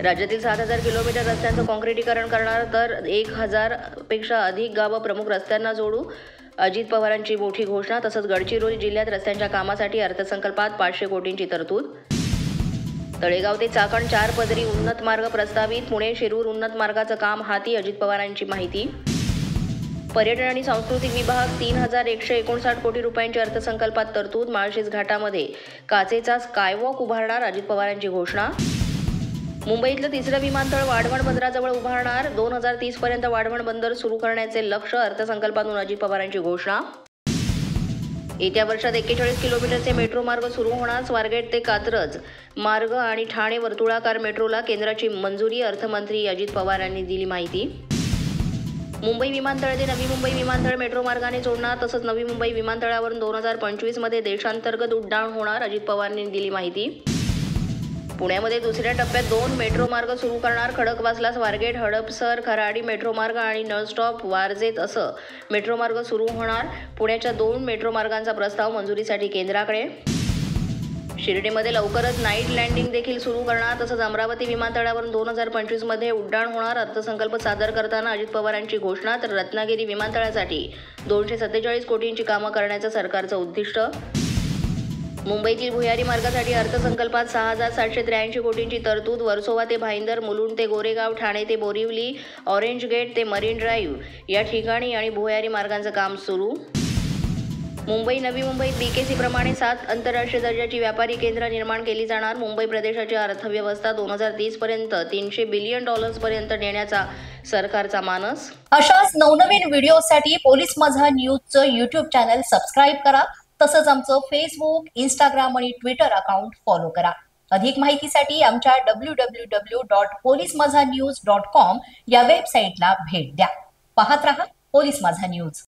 राज्यातील 7,000 किलोमीटर रस्त्यांचं काँक्रिटीकरण करणार, तर 1,000 पेक्षा अधिक गावं प्रमुख रस्त्यांना जोडू. अजित पवारांची मोठी घोषणा. तसंच गडचिरोली जिल्ह्यात रस्त्यांच्या कामासाठी अर्थसंकल्पात 500 कोटींची तरतूद. तळेगाव ते चाकण 4 पदरी उन्नत मार्ग प्रस्तावित. पुणे शिरूर उन्नत मार्गाचं काम हाती. अजित पवारांची माहिती. पर्यटन आणि सांस्कृतिक विभाग 3,159 कोटी रुपयांची अर्थसंकल्पात तरतूद. माळशेज घाटामध्ये काचेचा स्कायवॉक उभारणार. अजित पवारांची घोषणा. मुंबईतलं तिसरं विमानतळ वाढवण बंदराजवळ उभारणार. 2030 पर्यंत वाढवण बंदर सुरू करण्याचे लक्ष्य. अर्थसंकल्पातून अजित पवारांची घोषणा. येत्या वर्षात 41 किलोमीटरचे मेट्रो मार्ग सुरू होणार. स्वारगेट ते कात्रज मार्ग आणि ठाणे वर्तुळाकार मेट्रोला केंद्राची मंजुरी. अर्थमंत्री अजित पवार यांनी दिली माहिती. मुंबई विमानतळ ते नवी मुंबई विमानतळ मेट्रो मार्गाने जोडणार. तसंच नवी मुंबई विमानतळावरून 2025 मध्ये देशांतर्गत उड्डाण होणार. अजित पवारांनी दिली माहिती. पुण्यामध्ये दुसऱ्या टप्प्यात 2 मेट्रो मार्ग सुरू करणार. खडकवासला स्वारगेट हडपसर खराडी मेट्रो मार्ग आणि नळस्टॉप वारजेत असं मेट्रो मार्ग सुरू होणार. पुण्याच्या 2 मेट्रो मार्गांचा प्रस्ताव मंजुरीसाठी केंद्राकडे. शिर्डीमध्ये लवकरच नाईट लँडिंग देखील सुरू करणार. तसंच अमरावती विमानतळावरून 2025 मध्ये उड्डाण होणार. अर्थसंकल्प सादर करताना अजित पवारांची घोषणा. तर रत्नागिरी विमानतळासाठी 247 कोटींची कामं करण्याचं सरकारचं उद्दिष्ट. मुंबईतील भुयारी मार्गासाठी अर्थसंकल्पात 6,783 कोटींची तरतूद. वर्सोवा ते भाईंदर, मुलुंड ते गोरेगाव, ठाणे ते बोरिवली, ऑरेंज गेट ते मरीन ड्राईव्ह या ठिकाणी आणि भुयारी मार्गांचं काम सुरू. मुंबई नवी मुंबईत बीकेसी प्रमाणे 7 आंतरराष्ट्रीय दर्जाची व्यापारी केंद्र निर्माण केली जाणार. मुंबई प्रदेशाची अर्थव्यवस्था 2030 पर्यंत $300 बिलियन पर्यंत नेण्याचा सरकारचा मानस. अशाच नवनवीन व्हिडिओसाठी पोलीस माझा न्यूजचं YouTube चॅनल सबस्क्राईब करा. तसंच आमचं फेसबुक, इंस्टाग्राम आणि ट्विटर अकाउंट फॉलो करा. अधिक माहितीसाठी आमच्या www.polismazhanews.com या वेबसाईटला भेट द्या. पाहत रहा पोलीस माझा न्यूज.